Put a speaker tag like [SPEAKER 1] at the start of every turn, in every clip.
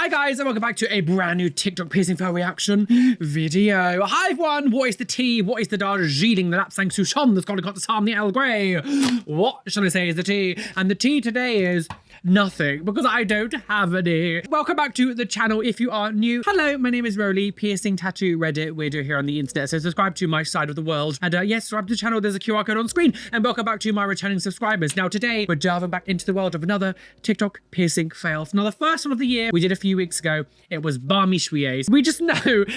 [SPEAKER 1] Hi guys, and welcome back to a brand new TikTok piercing fail reaction video. Hi everyone, what is the tea? What is the Darjeeling, the Lapsang Souchon, the Scotland Cotton Psalm, the Earl Grey? What shall I say is the tea? And the tea today is nothing, because I don't have any. Welcome back to the channel if you are new. Hello, my name is Roly, piercing tattoo Reddit weirdo here on the internet, so subscribe to my side of the world. And yes, subscribe to the channel, there's a QR code on screen. And welcome back to my returning subscribers. Now today, we're diving back into the world of another TikTok piercing fails. Now the first one of the year, we did a few weeks ago, it was Barmy Shwies. We just know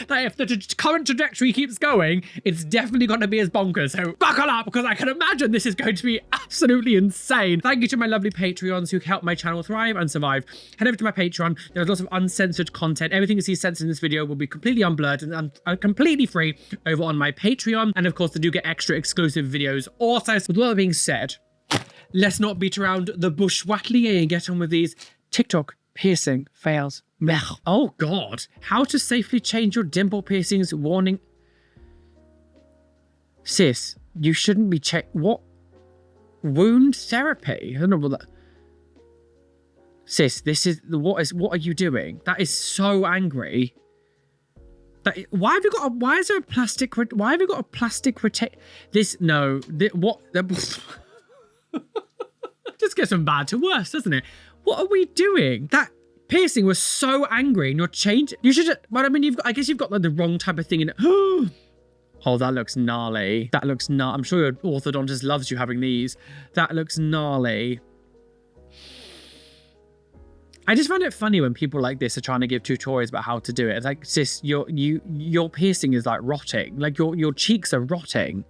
[SPEAKER 1] that if the current trajectory keeps going, it's definitely going to be as bonkers. So buckle up, because I can imagine this is going to be absolutely insane. Thank you to my lovely Patreons who help my channel thrive and survive. Head over to my Patreon. There's lots of uncensored content. Everything you see censored in this video will be completely unblurred and completely free over on my Patreon. And of course, they do get extra exclusive videos also. With all that being said, let's not beat around the bush wattly and get on with these TikTok piercing fails. Blech. Oh God. How to safely change your dimple piercings. Warning. Sis, you shouldn't be what? Wound therapy? I don't know what that... Sis, this is what are you doing? That is so angry. Why have you got a, why is there a plastic, why have you got a plastic this, no, what? Just gets from bad to worse, doesn't it? What are we doing? That piercing was so angry and you're changing. You should, well, I mean, I guess you've got like the wrong type of thing in it. Oh, that looks gnarly. That looks gnarly. I'm sure your orthodontist loves you having these. That looks gnarly. I just find it funny when people like this are trying to give tutorials about how to do it. It's like, sis, your piercing is like rotting. Like your cheeks are rotting.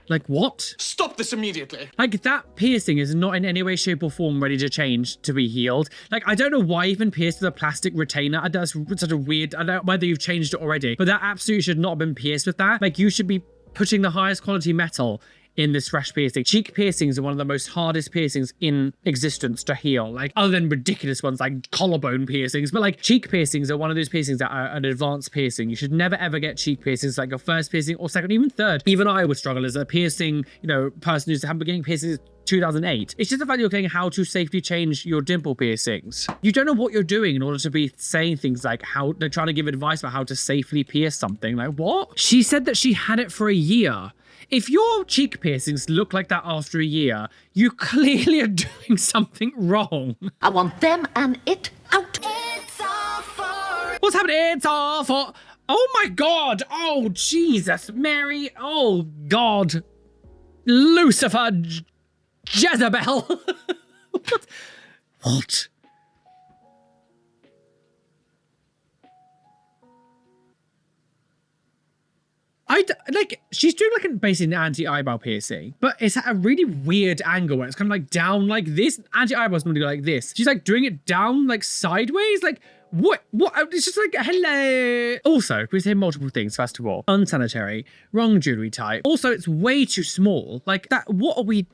[SPEAKER 1] Like what?
[SPEAKER 2] Stop this immediately.
[SPEAKER 1] Like that piercing is not in any way, shape or form ready to change to be healed. Like I don't know why even pierced with a plastic retainer. That's such a weird, I don't know whether you've changed it already, but that absolutely should not have been pierced with that. Like you should be putting the highest quality metal in this fresh piercing. Cheek piercings are one of the most hardest piercings in existence to heal. Like other than ridiculous ones like collarbone piercings, but like cheek piercings are one of those piercings that are an advanced piercing. You should never ever get cheek piercings like your first piercing or second, even third. Even I would struggle as a piercing, person who's been getting piercings 2008. It's just the fact you're getting how to safely change your dimple piercings. You don't know what you're doing in order to be saying things like how they're trying to give advice about how to safely pierce something. Like what? She said that she had it for a year. If your cheek piercings look like that after a year, you clearly are doing something wrong.
[SPEAKER 3] I want them and it out.
[SPEAKER 1] What's happening? It's all for... Oh my God. Oh, Jesus. Mary. Oh, God. Lucifer. Jezebel. What? She's doing like basically an anti-eyebrow piercing, but it's at a really weird angle where it's kind of like down like this. Anti-eyebrows normally go like this. She's like doing it down like sideways. Like what? It's just like, hello. Also, we say multiple things. First of all, unsanitary, wrong jewelry type. Also, it's way too small. Like that, what are we...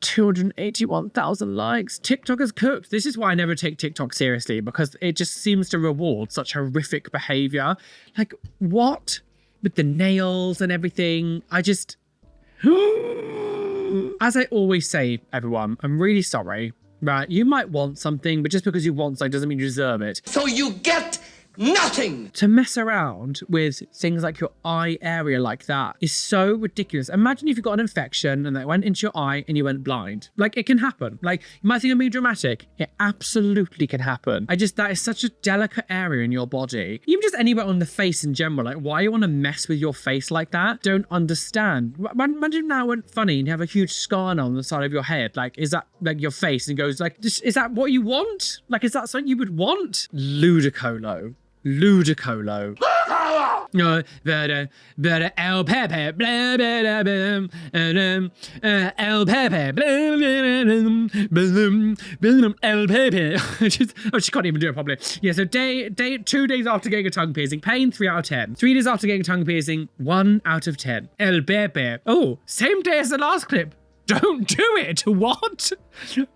[SPEAKER 1] 281,000 likes. TikTok is cooked. This is why I never take TikTok seriously, because it just seems to reward such horrific behavior. Like what? With the nails and everything. I just... As I always say, everyone, I'm really sorry. Right, you might want something, but just because you want something doesn't mean you deserve it.
[SPEAKER 2] So you get nothing.
[SPEAKER 1] To mess around with things like your eye area like that is so ridiculous. Imagine if you got an infection and that went into your eye and you went blind. Like it can happen. Like you might think I'm being dramatic. It absolutely can happen. That is such a delicate area in your body. Even just anywhere on the face in general. Like why you want to mess with your face like that? Don't understand. Imagine now it went funny and you have a huge scar on the side of your head. Like is that like your face and goes like, is that what you want? Like is that something you would want? Ludicolo. Ludicolo. No, better El Pepe, blah, blah, blah, El Pepe, El Pepe. She can't even do it properly. Yeah, so 2 days after getting a tongue piercing, pain 3 out of 10. 3 days after getting a tongue piercing, 1 out of 10. El Pepe. Oh, same day as the last clip. Don't do it. What?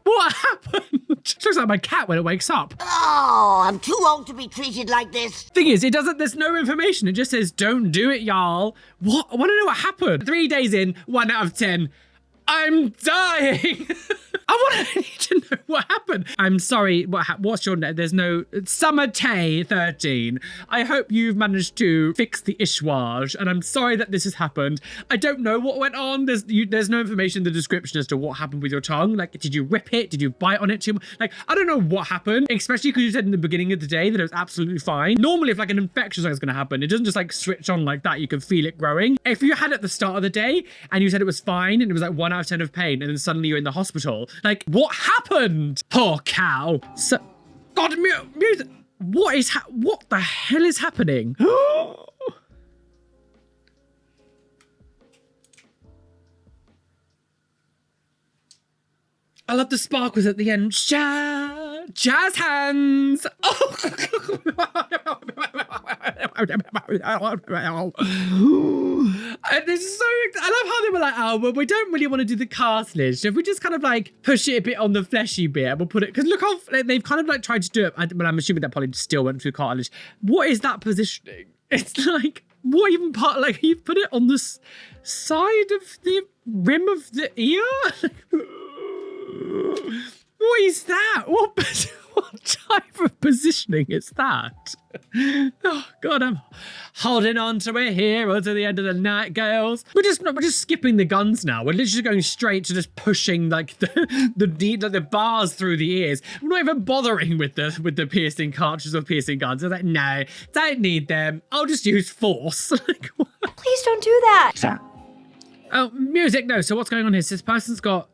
[SPEAKER 1] What happened? Looks like my cat when it wakes up.
[SPEAKER 3] Oh, I'm too old to be treated like this.
[SPEAKER 1] Thing is, there's no information. It just says, don't do it, y'all. What? I want to know what happened. 3 days in, 1 out of 10. I'm dying. I need to know what happened. I'm sorry, what's your name? There's no... Summer Tay 13. I hope you've managed to fix the ishwaj, and I'm sorry that this has happened. I don't know what went on. There's no information in the description as to what happened with your tongue. Like, did you rip it? Did you bite on it too much? Like, I don't know what happened, especially because you said in the beginning of the day that it was absolutely fine. Normally, if like an infection is going to happen, it doesn't just like switch on like that. You can feel it growing. If you had it at the start of the day and you said it was fine and it was like 1 out of 10 of pain, and then suddenly you're in the hospital, like, what happened? Poor cow. So, God, music. What the hell is happening? I love the sparkles at the end. Jazz hands. Oh. This is so. I love how they were like, oh, well, we don't really want to do the cartilage. So if we just kind of like push it a bit on the fleshy bit, we'll put it. Because look how they've kind of like tried to do it. But I'm assuming that probably still went through cartilage. What is that positioning? It's like, what even part? Like, you put it on the side of the rim of the ear? What is that? What type of positioning is that? Oh God, I'm holding on to it here until the end of the night, girls. We're just skipping the guns now. We're literally going straight to just pushing like the bars through the ears. We're not even bothering with the piercing cartridges or piercing guns. I'm like, no, don't need them. I'll just use force. Like,
[SPEAKER 4] Please don't do that.
[SPEAKER 1] Oh, music. No. So what's going on here? So this person's got.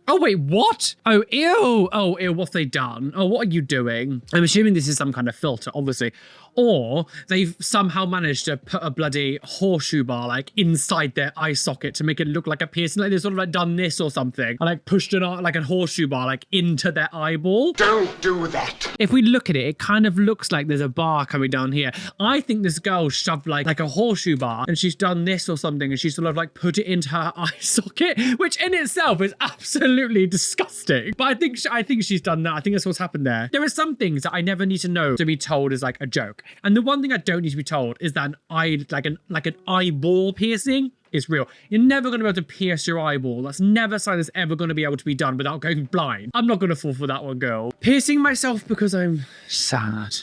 [SPEAKER 1] Oh, wait, what? Oh, ew. Oh, ew, what have they done? Oh, what are you doing? I'm assuming this is some kind of filter, obviously. Or they've somehow managed to put a bloody horseshoe bar, like, inside their eye socket to make it look like a piercing. Like, they've sort of, like, done this or something. And, like, pushed like, a horseshoe bar, like, into their eyeball.
[SPEAKER 2] Don't do that.
[SPEAKER 1] If we look at it, it kind of looks like there's a bar coming down here. I think this girl shoved, like a horseshoe bar, and she's done this or something, and she sort of, like, put it into her eye socket, which in itself is absolutely disgusting. But I think she's done that. I think that's what's happened there. There are some things that I never need to know to be told as like a joke. And the one thing I don't need to be told is that an eyeball piercing is real. You're never going to be able to pierce your eyeball. That's never something that's ever going to be able to be done without going blind. I'm not going to fall for that one, girl. Piercing myself because I'm sad.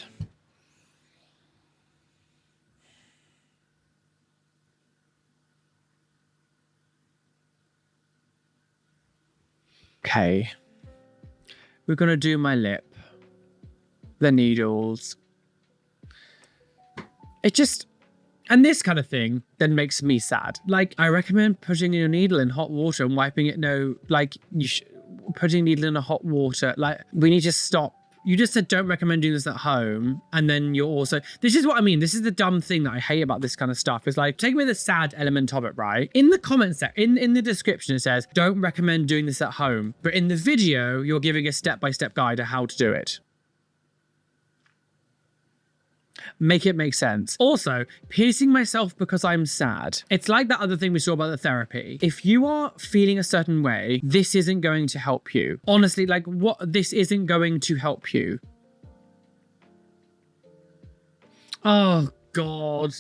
[SPEAKER 1] Okay, we're gonna do my lip, the needles. It just, and this kind of thing then makes me sad. Like, I recommend putting your needle in hot water and wiping it. No, like, putting needle in a hot water. Like, we need to stop. You just said don't recommend doing this at home, and then you're also, this is what I mean, this is the dumb thing that I hate about this kind of stuff, is like, take away the sad element of it, right? In the comments section, in the description, it says don't recommend doing this at home, but in the video you're giving a step-by-step guide of how to do it. Make it make sense. Also, piercing myself because I'm sad. It's like that other thing we saw about the therapy. If you are feeling a certain way, this isn't going to help you. Honestly, like, what? This isn't going to help you. Oh, God.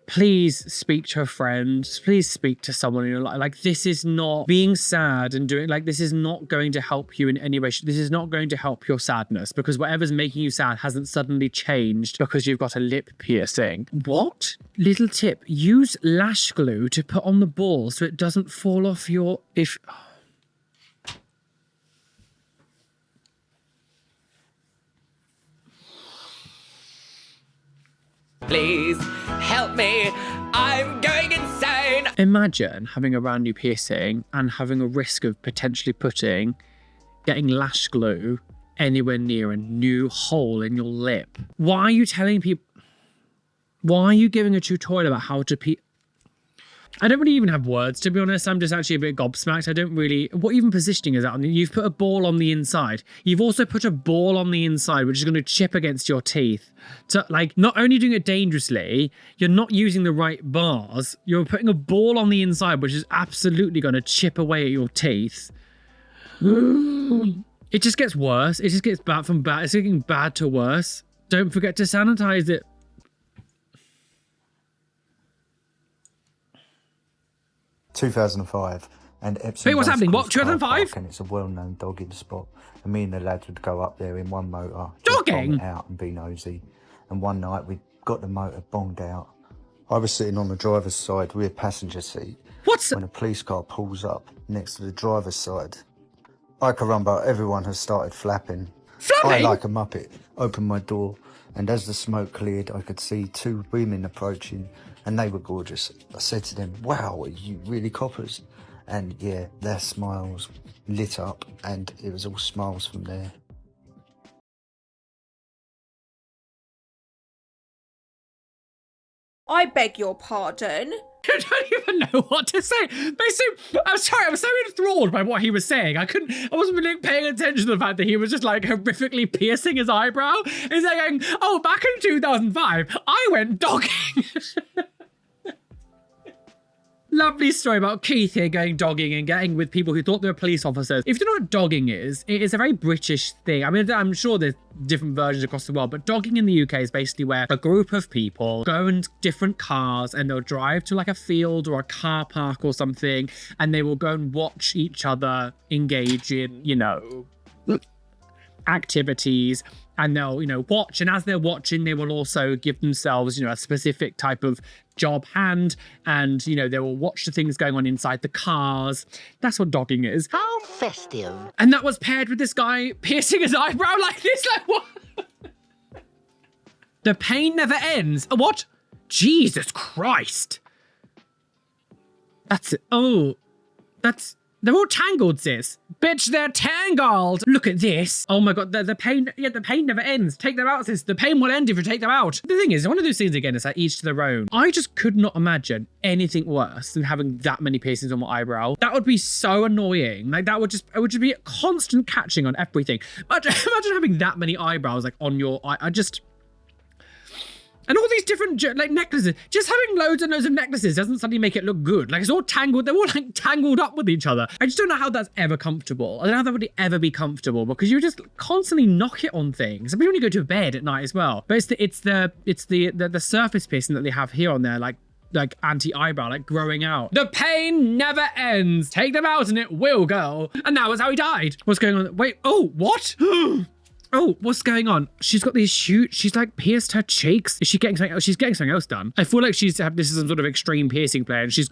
[SPEAKER 1] Please speak to a friend. Please speak to someone in your life. Like, this is not being sad and doing, like, this is not going to help you in any way. This is not going to help your sadness, because whatever's making you sad hasn't suddenly changed because you've got a lip piercing. What? Little tip, use lash glue to put on the ball so it doesn't fall off your,
[SPEAKER 5] Please help me. I'm going insane.
[SPEAKER 1] Imagine having a brand new piercing and having a risk of potentially getting lash glue anywhere near a new hole in your lip. Why are you telling people? Why are you giving a tutorial about how to I don't really even have words, to be honest. I'm just actually a bit gobsmacked. I don't really... What even positioning is that? You've put a ball on the inside. You've also put a ball on the inside, which is going to chip against your teeth. So, like, not only doing it dangerously, you're not using the right bars. You're putting a ball on the inside, which is absolutely going to chip away at your teeth. It just gets worse. It just gets bad from bad. It's getting bad to worse. Don't forget to sanitize it.
[SPEAKER 6] 2005. And Epsom
[SPEAKER 1] Wait, what's
[SPEAKER 6] Race
[SPEAKER 1] happening? What,
[SPEAKER 6] Course car
[SPEAKER 1] 2005?
[SPEAKER 6] park, and it's a well-known dogging spot. And me and the lads would go up there in one motor,
[SPEAKER 1] Dogging?
[SPEAKER 6] just bong it out and be nosy. And one night we got the motor bonged out. I was sitting on the driver's side rear passenger seat.
[SPEAKER 1] What's...
[SPEAKER 6] When a police car pulls up next to the driver's side. I caramba, everyone has started flapping.
[SPEAKER 1] Flapping?
[SPEAKER 6] I, like a muppet, opened my door, and as the smoke cleared, I could see two women approaching, and they were gorgeous. I said to them, wow, are you really coppers? And yeah, their smiles lit up, and it was all smiles from there.
[SPEAKER 4] I beg your pardon.
[SPEAKER 1] I don't even know what to say. Basically, I'm sorry, I was so enthralled by what he was saying. I wasn't really paying attention to the fact that he was just like horrifically piercing his eyebrow. He's like going, oh, back in 2005, I went dogging. Lovely story about Keith here going dogging and getting with people who thought they were police officers. If you don't know what dogging is, it is a very British thing. I mean, I'm sure there's different versions across the world, but dogging in the UK is basically where a group of people go in different cars and they'll drive to like a field or a car park or something, and they will go and watch each other engage in, you know, activities. And they'll, you know, watch. And as they're watching, they will also give themselves, you know, a specific type of job hand. And, you know, they will watch the things going on inside the cars. That's what dogging is.
[SPEAKER 3] How festive.
[SPEAKER 1] And that was paired with this guy piercing his eyebrow like this. Like, what? The pain never ends. What? Jesus Christ. That's it. Oh, that's... They're all tangled, sis. Bitch, they're tangled. Look at this. Oh my God, the pain, yeah, the pain never ends. Take them out, sis. The pain will end if you take them out. The thing is, one of those things again, it's like each to their own. I just could not imagine anything worse than having that many piercings on my eyebrow. That would be so annoying. Like it would just be a constant catching on everything. Imagine having that many eyebrows like on your eye. And all these different like necklaces. Just having loads and loads of necklaces doesn't suddenly make it look good. Like it's all tangled. They're all like tangled up with each other. I just don't know how that's ever comfortable. I don't know how that would ever be comfortable because you just constantly knock it on things. I mean, when you go to bed at night as well. But it's the surface piercing that they have here on there, like anti-eyebrow, like growing out. The pain never ends. Take them out and it will go. And that was how he died. What's going on? Wait, oh, what? Oh, what's going on? She's got these huge, she's like pierced her cheeks. Is she getting something else? She's getting something else done. I feel like this is some sort of extreme piercing play and she's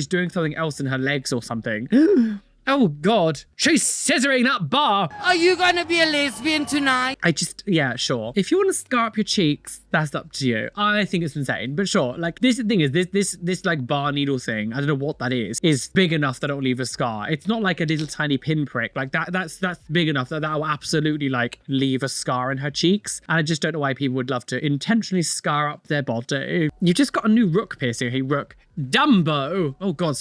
[SPEAKER 1] doing something else in her legs or something. Oh God, she's scissoring that bar.
[SPEAKER 7] Are you gonna be a lesbian tonight?
[SPEAKER 1] Yeah, sure. If you want to scar up your cheeks, that's up to you. I think it's insane, but sure. Like this thing is this like bar needle thing. I don't know what that is big enough that it'll leave a scar. It's not like a little tiny pinprick. Like that's big enough that will absolutely like leave a scar in her cheeks. And I just don't know why people would love to intentionally scar up their body. You've just got a new rook piercing. Hey, rook. Dumbo. Oh God.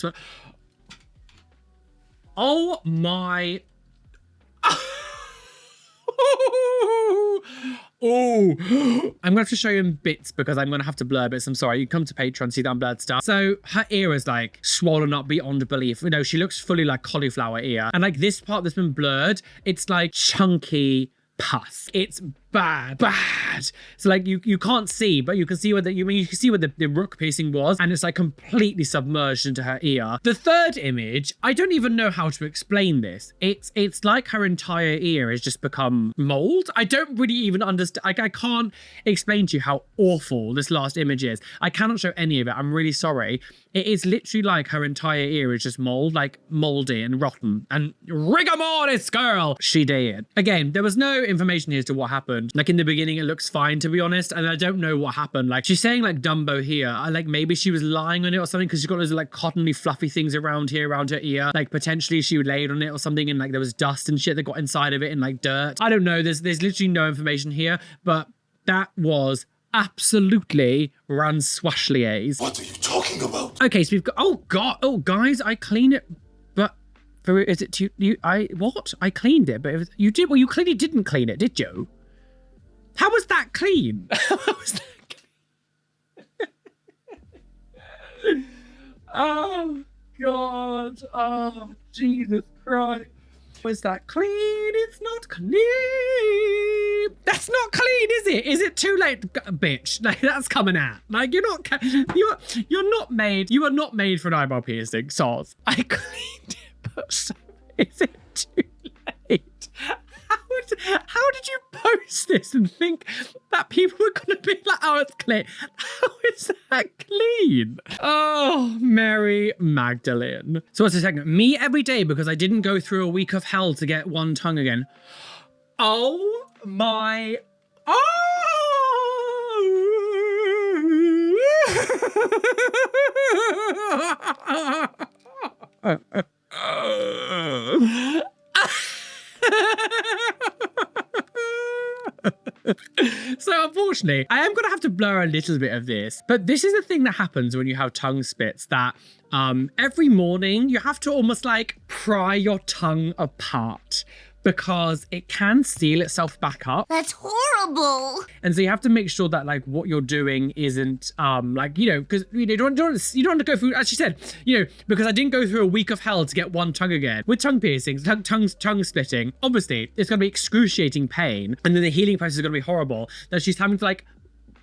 [SPEAKER 1] Oh my. Oh, I'm gonna have to show you in bits because I'm gonna have to blur bits. I'm sorry. You come to Patreon, see that unblurred stuff. So her ear is like swollen up beyond belief. You know, she looks fully like cauliflower ear. And like this part that's been blurred, it's like chunky pus. It's bad. So like you can't see, but you can see where you can see where the rook piercing was, and it's like completely submerged into her ear. The third image, I don't even know how to explain this. It's like her entire ear has just become mold. I don't really even understand. Like I can't explain to you how awful this last image is. I cannot show any of it. I'm really sorry. It is literally like her entire ear is just mold, like moldy and rotten. And rigor mortis, girl, she did. Again, there was no information here as to what happened. Like in the beginning, it looks fine, to be honest. And I don't know what happened. Like she's saying like Dumbo here. Like maybe she was lying on it or something because she's got those like cottony fluffy things around here, around her ear. Like potentially she laid on it or something and like there was dust and shit that got inside of it and like dirt. I don't know. There's literally no information here, but that was absolutely ranswashliers.
[SPEAKER 2] What are you talking about?
[SPEAKER 1] Okay, so we've got, oh God, oh guys, I cleaned it, but is it I cleaned it, but you did, well, you clearly didn't clean it, did you? How was that clean? How was that clean? Oh God, oh Jesus Christ. Was that clean? It's not clean. That's not clean, is it? Is it too late, bitch? Like, that's coming out. Like, you're not you are not made for an eyebrow piercing, soz. I cleaned it, but so is it too late? How did you post this and think that people were going to be like, oh, it's clean? How is that clean? Oh, Mary Magdalene. So what's the second? Me every day because I didn't go through a week of hell to get one tongue again. Oh my... Oh! So unfortunately, I am going to have to blur a little bit of this, but this is the thing that happens when you have tongue splits, that every morning you have to almost like pry your tongue apart because it can seal itself back up.
[SPEAKER 3] That's horrible.
[SPEAKER 1] And so you have to make sure that like what you're doing isn't like, you know, because you don't want to go through, as she said, you know, because I didn't go through a week of hell to get one tongue again. With tongue piercings, tongue splitting, obviously it's going to be excruciating pain, and then the healing process is going to be horrible. That she's having to like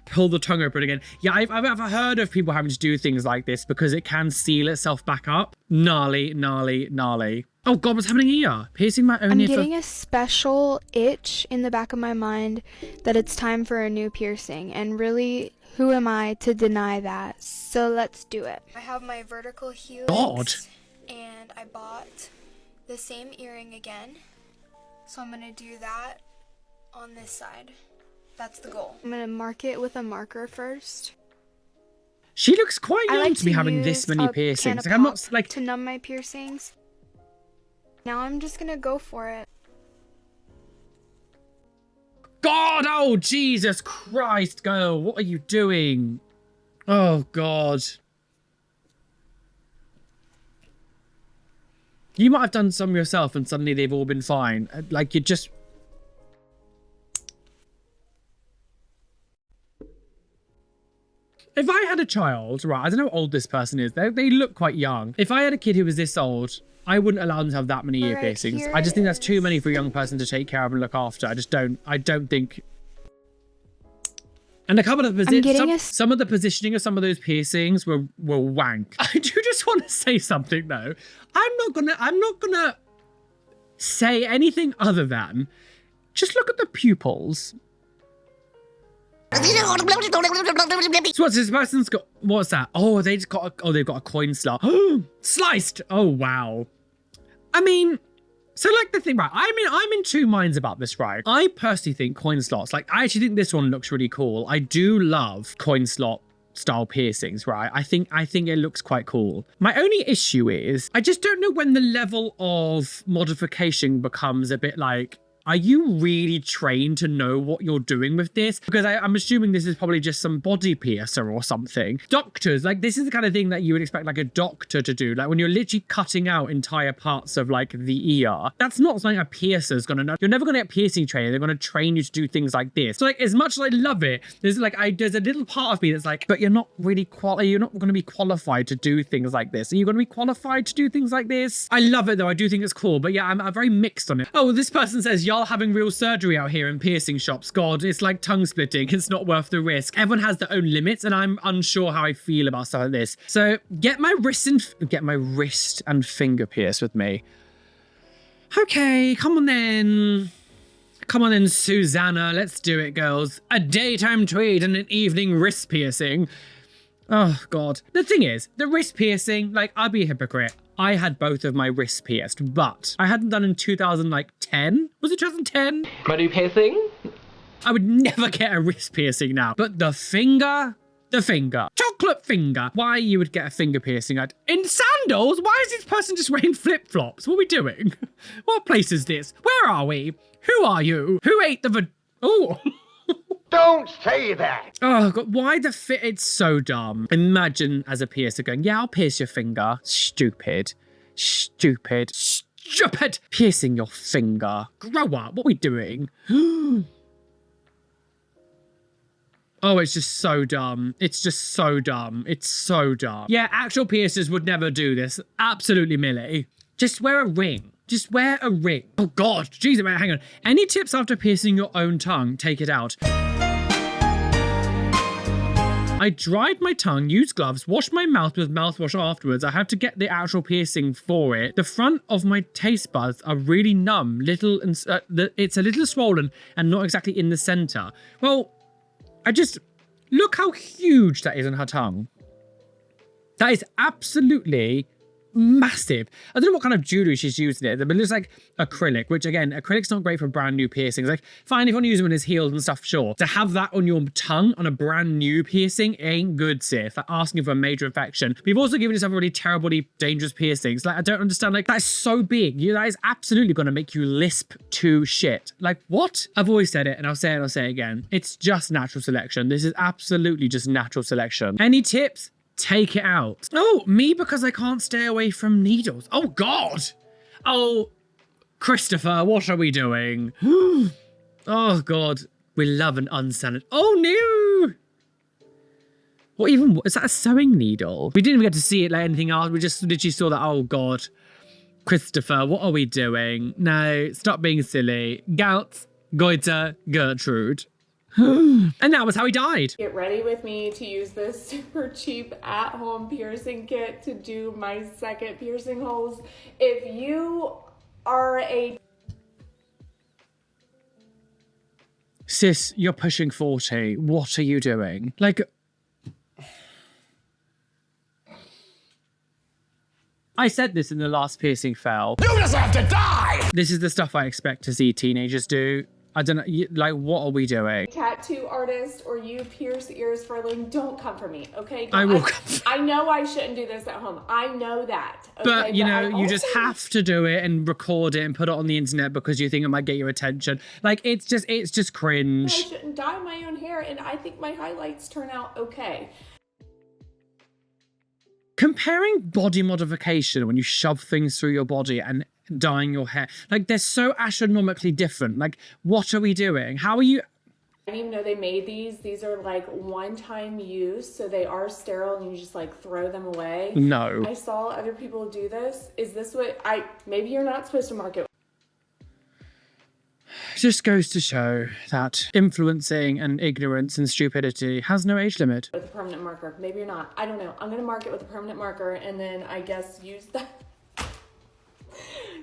[SPEAKER 1] pull the tongue open again. Yeah, I've heard of people having to do things like this because it can seal itself back up. Gnarly, gnarly, gnarly. Oh God, what's happening here? Piercing my own ear.
[SPEAKER 8] I'm getting a special itch in the back of my mind that it's time for a new piercing, and really, who am I to deny that? So let's do it. I have my vertical helix, and I bought the same earring again. So I'm gonna do that on this side. That's the goal. I'm gonna mark it with a marker first.
[SPEAKER 1] She looks quite young to be having this many piercings. Like, I'm not like
[SPEAKER 8] to numb my piercings. Now I'm just gonna go for it.
[SPEAKER 1] God, oh Jesus Christ, girl, what are you doing? Oh God. You might have done some yourself and suddenly they've all been fine. Like, you just... If I had a child, right, I don't know how old this person is. They look quite young. If I had a kid who was this old, I wouldn't allow them to have that many ear piercings. I just think that's too many for a young person to take care of and look after. I don't think... And a couple of some of the positioning of some of those piercings were wank. I do just want to say something though. I'm not gonna say anything other than just look at the pupils. So what's this person's got? What's that? Oh, they've got a coin slot. Sliced. Oh wow. I mean, so like the thing, right? I'm in two minds about this, right? I personally think coin slots, like I actually think this one looks really cool. I do love coin slot style piercings, right? I think it looks quite cool. My only issue is I just don't know when the level of modification becomes a bit like, are you really trained to know what you're doing with this? Because I'm assuming this is probably just some body piercer or something. Doctors, like this is the kind of thing that you would expect like a doctor to do. Like when you're literally cutting out entire parts of like the ear. That's not something a piercer's gonna know. You're never gonna get piercing training. They're gonna train you to do things like this. So like as much as I love it, there's a little part of me that's like, but you're not really you're not gonna be qualified to do things like this. Are you gonna be qualified to do things like this? I love it though. I do think it's cool. But yeah, I'm very mixed on it. Oh, this person says, y'all having real surgery out here in piercing shops. God, it's like tongue splitting. It's not worth the risk. Everyone has their own limits, and I'm unsure how I feel about stuff like this. So get my wrist and finger pierced with me. Okay, come on then. Come on then, Susanna. Let's do it, girls. A daytime tweed and an evening wrist piercing. Oh, God. The thing is, the wrist piercing, like, I'd be a hypocrite. I had both of my wrists pierced, but I hadn't done in 2010. Was it 2010?
[SPEAKER 5] My new piercing?
[SPEAKER 1] I would never get a wrist piercing now. But the finger. Chocolate finger. Why you would get a finger piercing? In sandals? Why is this person just wearing flip-flops? What are we doing? What place is this? Where are we? Who are you? Who ate the Oh.
[SPEAKER 2] Don't say that.
[SPEAKER 1] Oh God, why the fit? It's so dumb. Imagine as a piercer going, yeah, I'll pierce your finger. Stupid. Piercing your finger. Grow up. What are we doing? Oh, it's just so dumb. It's just so dumb. It's so dumb. Yeah, actual piercers would never do this. Absolutely, Millie. Just wear a ring. Just wear a ring. Oh God, Jesus, man, hang on. Any tips after piercing your own tongue? Take it out. I dried my tongue, used gloves, washed my mouth with mouthwash afterwards. I have to get the actual piercing for it. The front of my taste buds are really numb, little, and it's a little swollen and not exactly in the center. Well, look how huge that is on her tongue. That is absolutely massive. I don't know what kind of jewelry she's using it, but it looks like acrylic, which again, acrylic's not great for brand new piercings. Like, fine if you want to use them when it's healed and stuff, sure. To have that on your tongue on a brand new piercing ain't good, sis. Like asking for a major infection. But you've also given yourself really terribly dangerous piercings. Like, I don't understand. Like, that's so big. That is absolutely going to make you lisp to shit. Like, what? I've always said it, and I'll say it again. It's just natural selection. This is absolutely just natural selection. Any tips? Take it out. Oh, me because I can't stay away from needles. Oh, God. Oh, Christopher, what are we doing? Oh, God. We love an unsanitary. Oh, no. What even? Is that a sewing needle? We didn't even get to see it like anything else. We just literally saw that. Oh, God. Christopher, what are we doing? No, stop being silly. Gout, goiter, Gertrude. And that was how he died.
[SPEAKER 4] Get ready with me to use this super cheap at-home piercing kit to do my second piercing holes. If you are a...
[SPEAKER 1] Sis, you're pushing 40. What are you doing? Like... I said this in the last piercing fail.
[SPEAKER 2] You deserve to die!
[SPEAKER 1] This is the stuff I expect to see teenagers do. I don't know, like, what are we doing?
[SPEAKER 4] Tattoo artist or you pierce ears for a living, don't come for me, okay?
[SPEAKER 1] I will come for
[SPEAKER 4] I know I shouldn't do this at home. I know that. Okay?
[SPEAKER 1] But, you know, you
[SPEAKER 4] also
[SPEAKER 1] just have to do it and record it and put it on the internet because you think it might get your attention. Like, it's just cringe.
[SPEAKER 4] I shouldn't dye my own hair, and I think my highlights turn out okay.
[SPEAKER 1] Comparing body modification when you shove things through your body and dyeing your hair, like, they're so astronomically different. Like, what are we doing? How are you?
[SPEAKER 4] I didn't even know they made these. These are like one-time use, so they are sterile and you just like throw them away.
[SPEAKER 1] No.
[SPEAKER 4] I saw other people do this. Is this what maybe you're not supposed to market?
[SPEAKER 1] Just goes to show that influencing and ignorance and stupidity has no age limit.
[SPEAKER 4] With a permanent marker. Maybe you're not. I don't know. I'm going to mark it with a permanent marker and then I guess use that.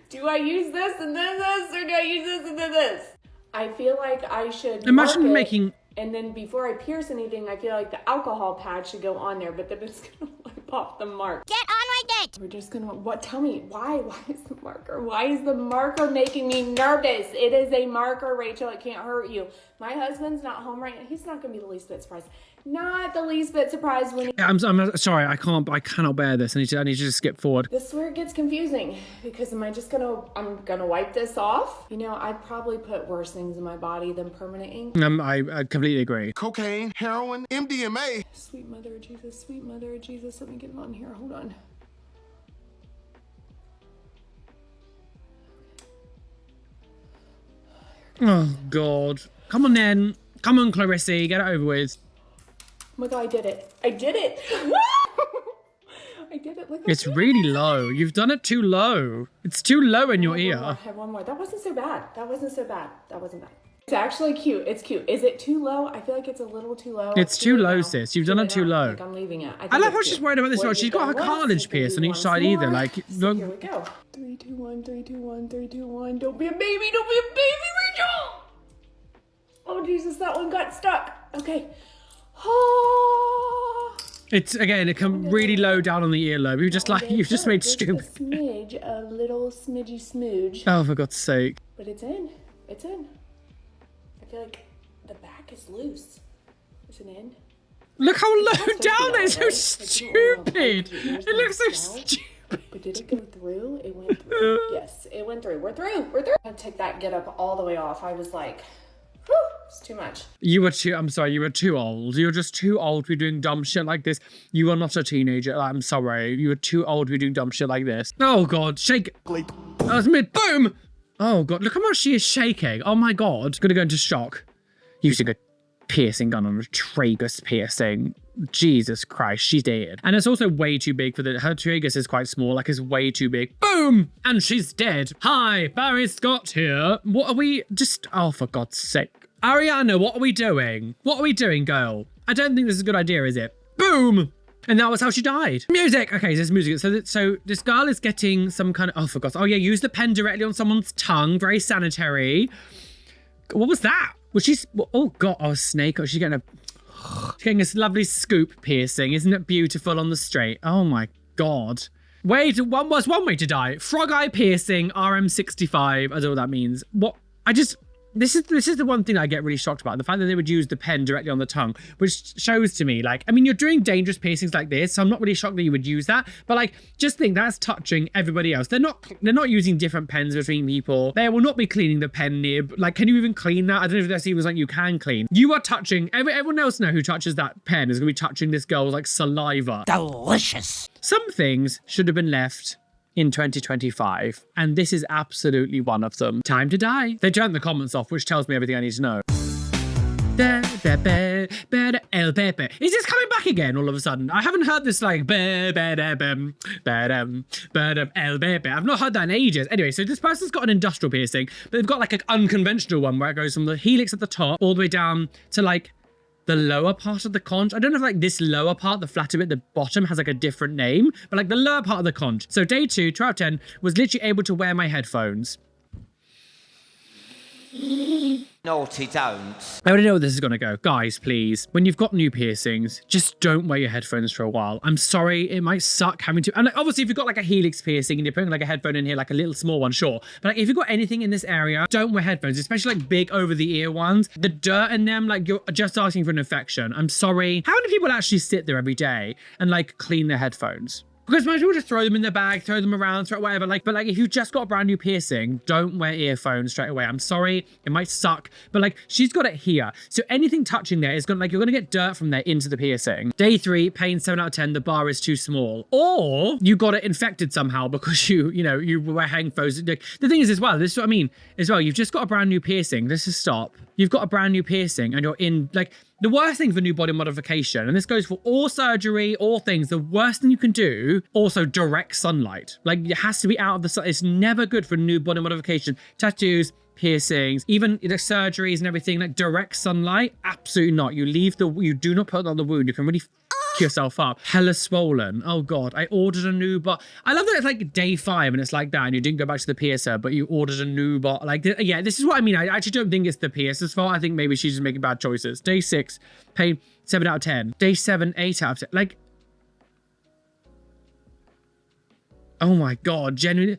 [SPEAKER 4] Do I use this and then this, or do I use this and then this? I feel like I should
[SPEAKER 1] imagine making...
[SPEAKER 4] And then before I pierce anything, I feel like the alcohol pad should go on there, but then it's gonna wipe off the mark.
[SPEAKER 3] Get on with it!
[SPEAKER 4] We're just gonna, tell me, why? Why is the marker? Why is the marker making me nervous? It is a marker, Rachel, it can't hurt you. My husband's not home right now. He's not gonna be the least bit surprised. Not the least bit surprised when he...
[SPEAKER 1] I'm sorry, I cannot bear this. I need to just skip forward.
[SPEAKER 4] This is where it gets confusing, because I'm gonna wipe this off? You know, I'd probably put worse things in my body than permanent ink.
[SPEAKER 1] I completely agree.
[SPEAKER 2] Cocaine, heroin, MDMA.
[SPEAKER 4] Sweet mother of Jesus, sweet mother of Jesus. Let me get him on here, hold on.
[SPEAKER 1] Oh, God. Come on, then. Come on, Clarissa, get it over with.
[SPEAKER 4] Oh my God, I did it. I did it. I did it. Look,
[SPEAKER 1] it's really low. You've done it too low. It's too low in your ear.
[SPEAKER 4] I have one more. That wasn't so bad. That wasn't so bad. That wasn't bad. It's actually cute. It's cute. Is it too low? I feel like it's a little too low.
[SPEAKER 1] It's too low, sis. You've done it too low.
[SPEAKER 4] Like I'm leaving it.
[SPEAKER 1] I love how she's worried about this one. She's got her cartilage pierced on each side either. Like,
[SPEAKER 4] here we go. 3, 2, 1, 3, 2, 1, 3, 2, 1. Don't be a baby. Don't be a baby, Rachel. Oh, Jesus, that one got stuck. Okay. Oh.
[SPEAKER 1] It's, again, it come really low down on the earlobe. You've just made stupid.
[SPEAKER 4] Just a smidge, a little smidgy smooge.
[SPEAKER 1] Oh, for God's sake.
[SPEAKER 4] But it's in. It's in. I feel like the back is loose. Is it in?
[SPEAKER 1] Look how low down that is. So stupid. It looks so stupid.
[SPEAKER 4] But did it go through? It went through. Yes, it went through. We're through. We're through. I take that get up all the way off. I was like, whew, it's too much.
[SPEAKER 1] You were too old. You're just too old to be doing dumb shit like this. You are not a teenager. I'm sorry. You were too old to be doing dumb shit like this. Oh, God. Shake it. That was mid. Boom. Oh, God. Look how much she is shaking. Oh, my God. Gonna go into shock. Using a piercing gun on a tragus piercing. Jesus Christ, she's dead. And it's also way too big for her tragus is quite small, like it's way too big. Boom! And she's dead. Hi, Barry Scott here. What are we oh, for God's sake. Ariana, what are we doing? What are we doing, girl? I don't think this is a good idea, is it? Boom! And that was how she died. Music. Okay, so there's music. So this girl is getting some kind of, oh, for God's sake. Oh yeah, use the pen directly on someone's tongue. Very sanitary. What was that? Was she, oh God, oh, a snake. Oh, she's getting this lovely scoop piercing. Isn't it beautiful on the straight? Oh my God. Wait, one way to die. Frog eye piercing, RM65. I don't know what that means. This is the one thing I get really shocked about. The fact that they would use the pen directly on the tongue, which shows to me, like, I mean, you're doing dangerous piercings like this, so I'm not really shocked that you would use that. But like, just think that's touching everybody else. They're not using different pens between people. They will not be cleaning the pen nib. Like, can you even clean that? I don't know if that's even something you can clean. You are touching, everyone else now who touches that pen is gonna be touching this girl's like saliva.
[SPEAKER 3] Delicious.
[SPEAKER 1] Some things should have been left in 2025, and this is absolutely one of them. Time to die. They turned the comments off, which tells me everything I need to know. El Pepe. Is this coming back again all of a sudden? I haven't heard this like El Pepe. I've not heard that in ages. Anyway, so this person's got an industrial piercing, but they've got like an unconventional one where it goes from the helix at the top all the way down to like the lower part of the conch. I don't know if like this lower part, the flatter bit, the bottom has like a different name, but like the lower part of the conch. So day 2, 2 out of 10, was literally able to wear my headphones.
[SPEAKER 5] Naughty don't.
[SPEAKER 1] I already know where this is gonna go. Guys, please, when you've got new piercings, just don't wear your headphones for a while. I'm sorry, it might suck having to, and like, obviously if you've got like a helix piercing and you're putting like a headphone in here, like a little small one, sure. But like if you've got anything in this area, don't wear headphones, especially like big over the ear ones. The dirt in them, like you're just asking for an infection. I'm sorry. How many people actually sit there every day and like clean their headphones? Because most people just throw them in their bag, throw them around, throw whatever. Like, but like, if you just got a brand new piercing, don't wear earphones straight away. I'm sorry, it might suck, but like, she's got it here. So anything touching there is gonna, like, you're gonna get dirt from there into the piercing. Day 3, pain 7 out of 10. The bar is too small, or you got it infected somehow because you wear headphones. The thing is, as well, this is what I mean. As well, you've just got a brand new piercing. This is stop. You've got a brand new piercing, and you're in like. The worst thing for new body modification, and this goes for all surgery, all things, the worst thing you can do, also direct sunlight. Like, it has to be out of the sun. It's never good for new body modification. Tattoos, piercings, even the surgeries and everything, like direct sunlight, absolutely not. You do not put it on the wound. You can really yourself up. Hella swollen. Oh God, I ordered a new bot. I love that it's like day 5 and it's like that and you didn't go back to the piercer, but you ordered a new bot. Like, yeah, this is what I mean. I actually don't think it's the piercer's fault. I think maybe she's just making bad choices. Day 6, pain 7 out of 10. Day 7, 8 out of 10. Like, oh my God, genuinely.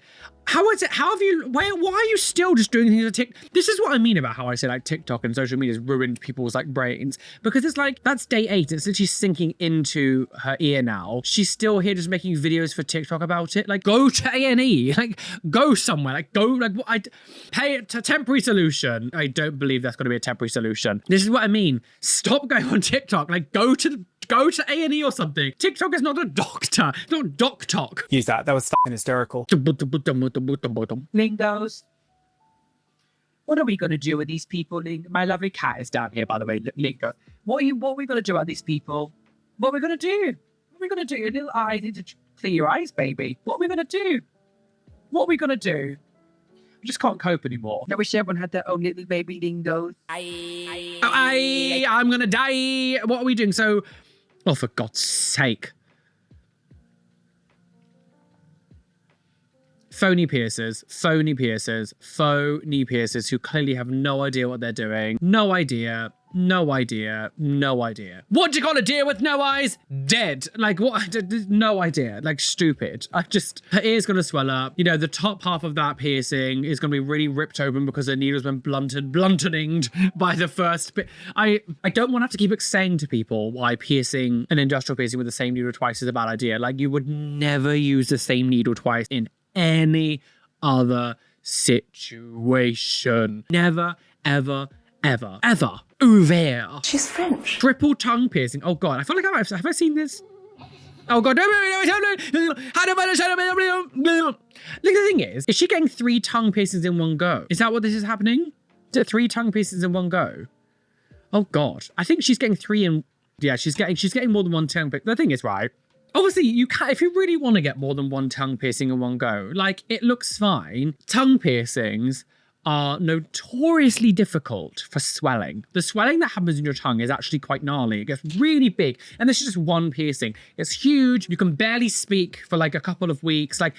[SPEAKER 1] Why are you still just doing things on TikTok? This is what I mean about how I say like TikTok and social media has ruined people's like brains, because it's like, that's day 8. It's literally sinking into her ear now. She's still here just making videos for TikTok about it. Like, go to A&E, like go somewhere, like go, like what, pay it to temporary solution. I don't believe that's going to be a temporary solution. This is what I mean. Stop going on TikTok, like go to A&E or something. TikTok is not a doctor. It's not DocTok.
[SPEAKER 9] Use that. That was fucking hysterical.
[SPEAKER 1] Lingos. What are we going to do with these people? My lovely cat is down here, by the way. Lingo. What are we going to do about these people? What are we going to do? What are we going to do? Your little eyes need to clear your eyes, baby. What are we going to do? What are we going to do? I just can't cope anymore. I wish everyone had their own little baby Lingos. I'm going to die. What are we doing? So, oh, for God's sake. Phony piercers who clearly have no idea what they're doing. No idea. What do you call a deer with no eyes? Dead. Like, what? No idea. Like, stupid. Her ear's gonna swell up. You know, the top half of that piercing is gonna be really ripped open because the needle's been blunteninged by the first bit. I don't want to have to keep saying to people why piercing an industrial piercing with the same needle twice is a bad idea. Like, you would never use the same needle twice in any other situation. Never, ever, ever, ever. Ouvert. She's French. Triple tongue piercing. Oh God, I feel like have I seen this? Oh God. Look, the thing is she getting 3 tongue piercings in one go? Is that what this is happening? Is it 3 tongue piercings in one go? Oh God, I think she's getting 3 in Yeah, she's getting more than one tongue piercing. The thing is, right, obviously you can, if you really want to get more than one tongue piercing in one go, like, it looks fine. Tongue piercings are notoriously difficult for swelling. The swelling that happens in your tongue is actually quite gnarly. It gets really big, and this is just one piercing. It's huge. You can barely speak for like a couple of weeks. Like,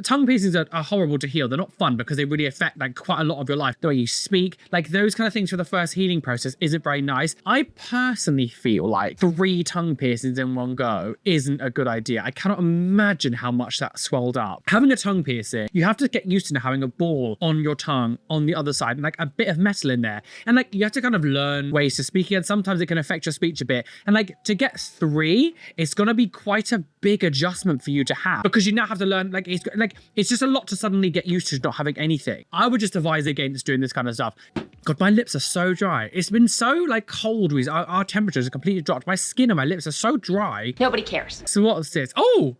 [SPEAKER 1] tongue piercings are horrible to heal. They're not fun because they really affect like quite a lot of your life. The way you speak, like those kind of things for the first healing process isn't very nice. I personally feel like 3 tongue piercings in one go isn't a good idea. I cannot imagine how much that swelled up. Having a tongue piercing, you have to get used to having a ball on your tongue on the other side and like a bit of metal in there, and like you have to kind of learn ways to speak again. Sometimes it can affect your speech a bit, and like to get 3, it's gonna be quite a big adjustment for you to have, because you now have to learn, like it's just a lot to suddenly get used to not having anything. I would just advise against doing this kind of stuff. God, my lips are so dry. It's been so like cold. Our temperatures are completely dropped. My skin and my lips are so dry.
[SPEAKER 4] Nobody cares.
[SPEAKER 1] So what's this? Oh,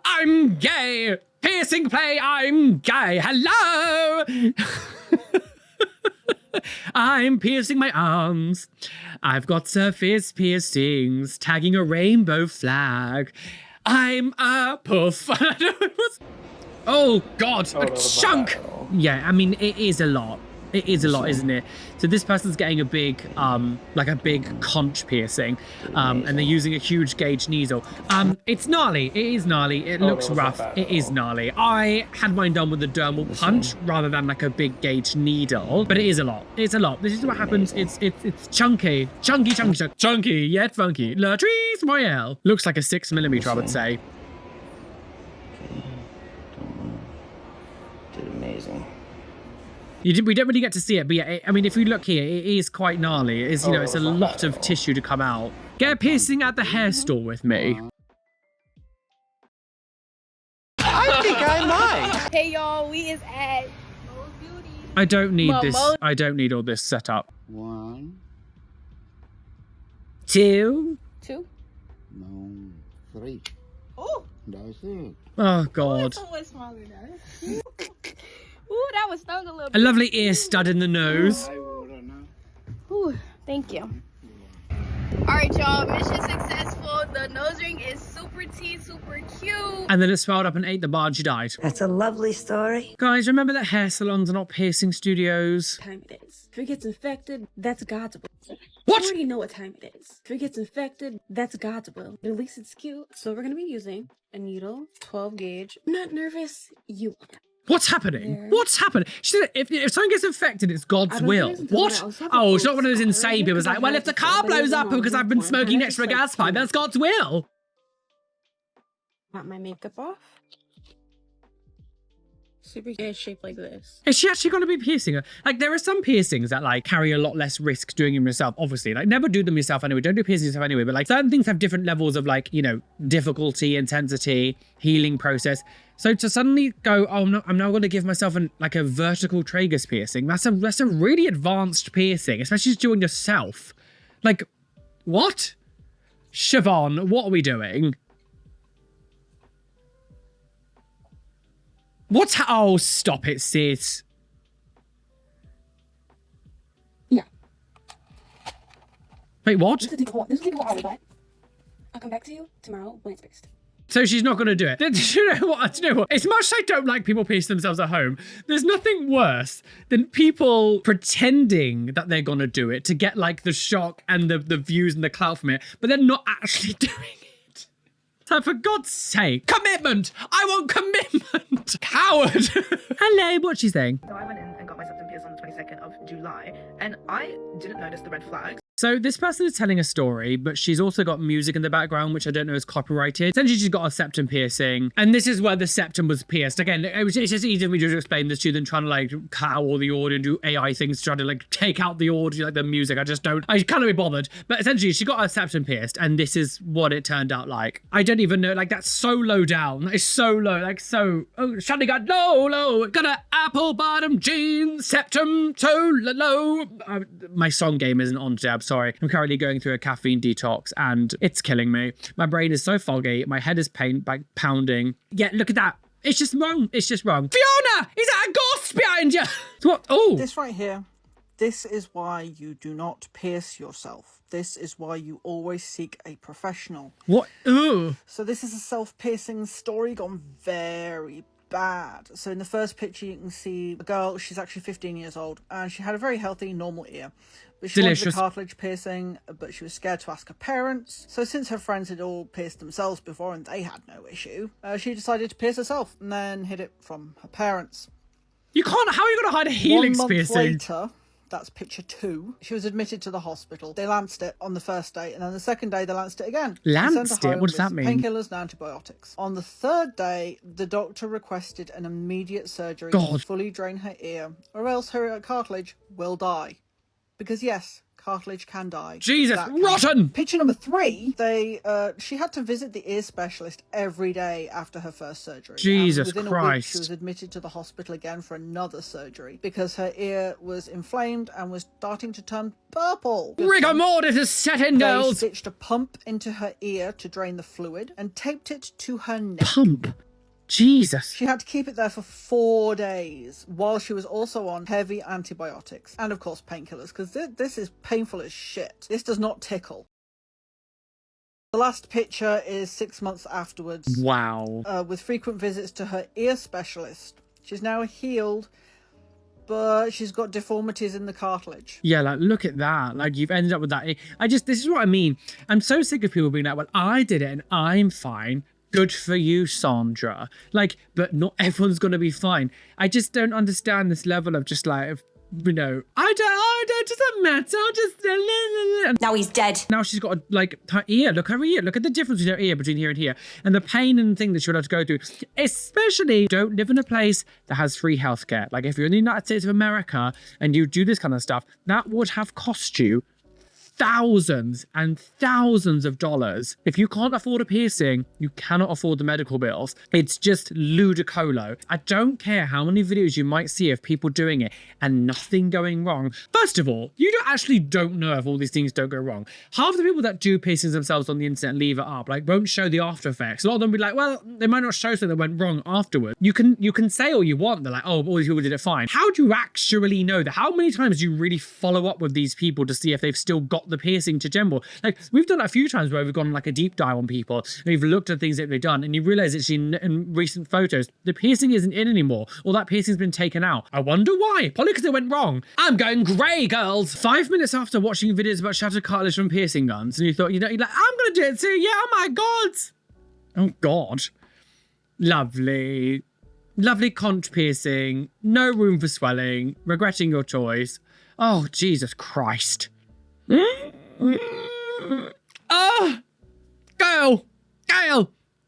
[SPEAKER 1] I'm gay. Piercing play, I'm gay. Hello. I'm piercing my arms. I've got surface piercings, tagging a rainbow flag. I'm a puff. Oh God, a chunk. Yeah, I mean, it is a lot. It is a lot, isn't it? So this person's getting a big, like a big conch piercing, and they're using a huge gauge needle. It's gnarly. It is gnarly. It looks rough. It is gnarly. I had mine done with a dermal punch rather than like a big gauge needle, but it is a lot. It's a lot. This is what happens. It's chunky, yet funky. Latrice Royale. Looks like a 6mm, I would say.
[SPEAKER 5] Did amazing.
[SPEAKER 1] We don't really get to see it, but yeah, I mean, if you look here, it is quite gnarly. It is, you know, it's a lot of tissue to come out. Get a piercing at the hair store with me.
[SPEAKER 7] I think I might.
[SPEAKER 8] Hey y'all, we is at Mo's Beauty.
[SPEAKER 1] I don't need this. I don't need all this setup.
[SPEAKER 9] 1,
[SPEAKER 1] 2.
[SPEAKER 8] 2.
[SPEAKER 9] no, 3.
[SPEAKER 8] Oh,
[SPEAKER 9] That's it.
[SPEAKER 1] Oh God.
[SPEAKER 8] so much smaller now. Ooh, that was stung a little
[SPEAKER 1] A
[SPEAKER 8] bit.
[SPEAKER 1] lovely ear stud in the nose.
[SPEAKER 8] Ooh, thank you. All right, y'all, mission successful. The nose ring is super tea, super cute.
[SPEAKER 1] And then it swelled up and ate the bar and she died.
[SPEAKER 3] That's a lovely story.
[SPEAKER 1] Guys, remember that hair salons are not piercing studios.
[SPEAKER 10] Time it is. If it gets infected, that's God's will.
[SPEAKER 1] What?
[SPEAKER 10] You already know what time it is. If it gets infected, that's God's will. At least it's cute. So we're gonna be using a needle, 12 gauge. I'm not nervous. You are.
[SPEAKER 1] What's happening?
[SPEAKER 10] There.
[SPEAKER 1] What's happening? She said if someone gets infected, it's God's will. What? Oh, it's not one of those insane people. It's like, well, if the car blows up because I've been smoking next to a gas pipe, that's God's will.
[SPEAKER 10] Got my makeup off. Super good shaped like this.
[SPEAKER 1] Is she actually going to be piercing her? Like, there are some piercings that like carry a lot less risk doing them yourself, obviously. Like, never do them yourself anyway. Don't do piercing yourself anyway. But like, certain things have different levels of like, you know, difficulty, intensity, healing process. So to suddenly go, oh, no, I'm now going to give myself like a vertical tragus piercing. That's a really advanced piercing, especially doing yourself. Like, what? Siobhan, what are we doing? Oh, stop it, sis.
[SPEAKER 10] Yeah.
[SPEAKER 1] Wait, what?
[SPEAKER 10] This will take a while, but I'll come back to you tomorrow when it's fixed.
[SPEAKER 1] So she's not going to do it. Do you know what? Do you know what? As much as I don't like people pierce themselves at home, there's nothing worse than people pretending that they're going to do it to get like the shock and the views and the clout from it, but they're not actually doing it. So for God's sake, commitment! I want commitment! Coward! Hello, what's she saying?
[SPEAKER 11] So I went in and got my septum pierced on the 22nd of July, and I didn't notice the red flags.
[SPEAKER 1] So this person is telling a story, but she's also got music in the background, which I don't know is copyrighted. Essentially, she's got a septum piercing, and this is where the septum was pierced. Again, it's just easier for me to explain this to you than trying to like cut out all the audio and do AI things, trying to like take out the audio, like the music. I can't be bothered. But essentially, she got her septum pierced, and this is what it turned out like. I don't even know, like that's so low down. It's so low, like so. Oh, Shani got low. Got a apple bottom jeans, septum so low. My song game isn't on today. I'm sorry. I'm currently going through a caffeine detox and it's killing me. My brain is so foggy. My head is pounding. Yeah, look at that. It's just wrong. It's just wrong. Fiona, is that a ghost behind you? What? Oh.
[SPEAKER 12] This right here This is why you do not pierce yourself. This is why you always seek a professional.
[SPEAKER 1] What? Ugh.
[SPEAKER 12] So this is a self-piercing story gone very bad. So in the first picture you can see a girl, she's actually 15 years old, and she had a very healthy, normal ear. But she wanted a cartilage piercing, but she was scared to ask her parents. So since her friends had all pierced themselves before and they had no issue, she decided to pierce herself and then hid it from her parents.
[SPEAKER 1] You can't, how are you going to hide a helix
[SPEAKER 12] 1 month
[SPEAKER 1] piercing?
[SPEAKER 12] later, that's picture 2, she was admitted to the hospital. They lanced it on the first day, and then the second day they lanced it again.
[SPEAKER 1] Lanced it? What does that mean?
[SPEAKER 12] Painkillers and antibiotics. On the third day, the doctor requested an immediate surgery to fully drain her ear, or else her cartilage will die. Because yes, cartilage can die.
[SPEAKER 1] Jesus, rotten!
[SPEAKER 12] Picture number 3, she had to visit the ear specialist every day after her first surgery.
[SPEAKER 1] Jesus
[SPEAKER 12] within
[SPEAKER 1] Christ.
[SPEAKER 12] a week, she was admitted to the hospital again for another surgery because her ear was inflamed and was starting to turn purple.
[SPEAKER 1] Rigor mortis is set in,
[SPEAKER 12] They
[SPEAKER 1] girls!
[SPEAKER 12] stitched a pump into her ear to drain the fluid and taped it to her neck.
[SPEAKER 1] Pump? Jesus.
[SPEAKER 12] She had to keep it there for 4 days while she was also on heavy antibiotics and of course painkillers, because this is painful as shit. This does not tickle. The last picture is 6 months afterwards.
[SPEAKER 1] Wow.
[SPEAKER 12] With frequent visits to her ear specialist. She's now healed, but she's got deformities in the cartilage.
[SPEAKER 1] Yeah, like, look at that. Like, you've ended up with that. This is what I mean. I'm so sick of people being like, well, I did it and I'm fine. Good for you, Sandra. Like, but not everyone's gonna be fine. I just don't understand this level of just like, you know, it doesn't matter. I'll just...
[SPEAKER 13] Now he's dead.
[SPEAKER 1] Now she's got, like, her ear. Look at her ear. Look at the difference in her ear between here and here. And the pain and thing that she'll have to go through. Especially, don't live in a place that has free healthcare. Like, if you're in the United States of America and you do this kind of stuff, that would have cost you thousands and thousands of dollars. If you can't afford a piercing, you cannot afford the medical bills. It's just ludicolo. I don't care how many videos you might see of people doing it and nothing going wrong. First of all, you don't know if all these things don't go wrong. Half the people that do piercings themselves on the internet leave it up, like won't show the after effects. A lot of them be like, well, they might not show something that went wrong afterwards. You can say all you want. They're like, oh, all these people did it fine. How do you actually know that? How many times do you really follow up with these people to see if they've still got the piercing to Gemble? Like, we've done it a few times where we've gone like a deep dive on people and we've looked at things that they've done and you realize that in recent photos the piercing isn't in anymore, or that piercing's been taken out. I wonder why. Probably because it went wrong. I'm going grey, girls. 5 minutes after watching videos about shattered cartilage from piercing guns and you thought, you're like, I'm gonna do it too. Yeah, oh my god. Oh god. Lovely conch piercing, no room for swelling, regretting your choice. Oh, Jesus Christ. Oh,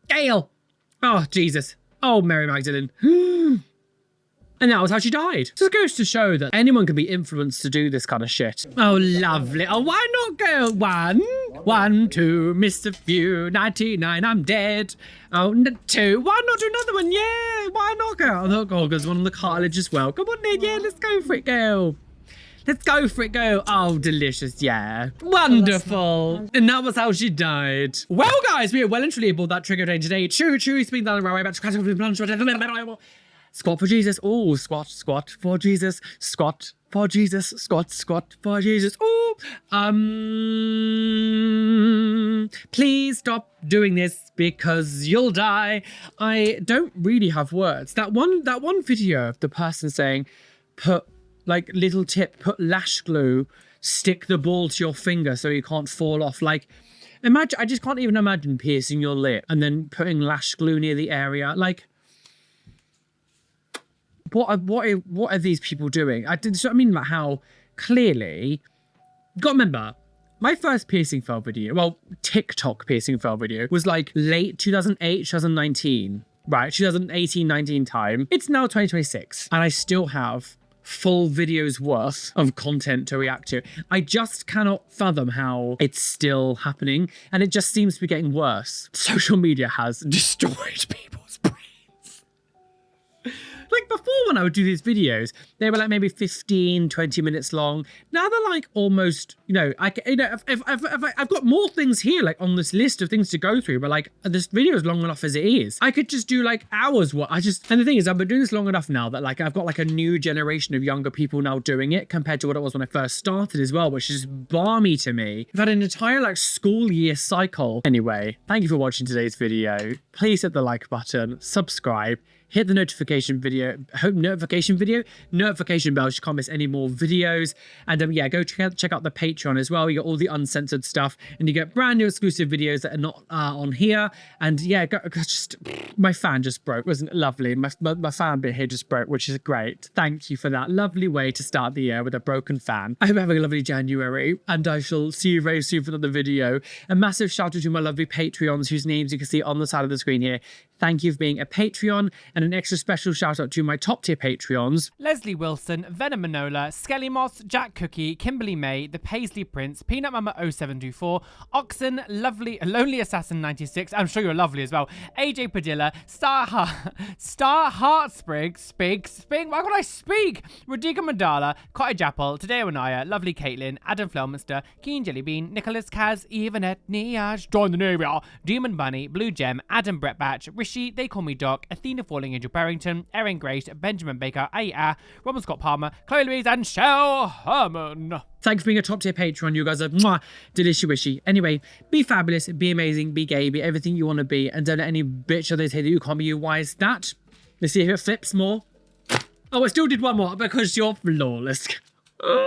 [SPEAKER 1] Gail. Oh, Jesus. Oh, Mary Magdalene. And that was how she died. So it goes to show that anyone can be influenced to do this kind of shit. Oh, lovely. Oh, why not go 1, 2, missed a few, 99, I'm dead. Oh, 2, why not do another one? Yeah, why not go? Oh, God, there's one on the cartilage as well. Come on then, yeah, let's go for it, girl. Let's go for it, go. Oh, delicious, yeah. Wonderful. And that was how she died. Well, guys, we are well and truly aboard that trigger train today. Choo, speeding down the railway, back to crash over the squat for Jesus. Oh, squat for Jesus. Squat for Jesus. Squat for Jesus. Oh, please stop doing this because you'll die. I don't really have words. That one video of the person saying, put lash glue, stick the ball to your finger so you can't fall off. Like, imagine, I just can't even imagine piercing your lip and then putting lash glue near the area. Like, what are these people doing? I mean, like, how clearly, you gotta remember, my first piercing fail video, well, TikTok piercing fail video, was like late 2008, 2019, right? 2018, 19 time. It's now 2026 and I still have full videos worth of content to react to. I just cannot fathom how it's still happening, and it just seems to be getting worse. Social media has destroyed people's brains. Like before when I would do these videos, they were like maybe 15, 20 minutes long. Now they're like almost, I've got more things here like on this list of things to go through, but like this video is long enough as it is. I could just do like hours. And the thing is, I've been doing this long enough now that like I've got like a new generation of younger people now doing it compared to what it was when I first started as well, which is balmy to me. I've had an entire like school year cycle. Anyway, thank you for watching today's video. Please hit the like button, subscribe, hit the notification bell so you can't miss any more videos. And yeah, go check out the Patreon as well. You get all the uncensored stuff and you get brand new exclusive videos that are not on here. And yeah, my fan just broke. Wasn't it lovely? My fan bit here just broke, which is great. Thank you for that lovely way to start the year with a broken fan. I hope you're having a lovely January and I shall see you very soon for another video. A massive shout out to my lovely Patreons whose names you can see on the side of the screen here. Thank you for being a Patreon, and an extra special shout out to my top tier Patreons:
[SPEAKER 13] Leslie Wilson, Venom Manola, Skelly Moss, Jack Cookie, Kimberly May, The Paisley Prince, Peanut Mama 0724, Oxen, Lonely Assassin 96, I'm sure you're lovely as well, AJ Padilla, Star Heartsprig, why can't I speak? Radhika Mandala, Cottage Apple, Tadeo Anaya, Lovely Caitlin, Adam Flelminster, Keen Jellybean, Nicholas Kaz, Evanet, Niaj, Join the Navy, Demon Bunny, Blue Gem, Adam Brett Batch, Rishi, They Call Me Doc, Athena Falling Angel Barrington, Erin Grace, Benjamin Baker, Aya, Robin Scott Palmer, Chloe Louise, and Shell Herman.
[SPEAKER 1] Thanks for being a top tier Patreon. You guys are delicious wishy. Anyway, be fabulous, be amazing, be gay, be everything you want to be, and don't let any bitch others say that you can't be you. Why is that? Let's see if it flips more. Oh, I still did one more because you're flawless.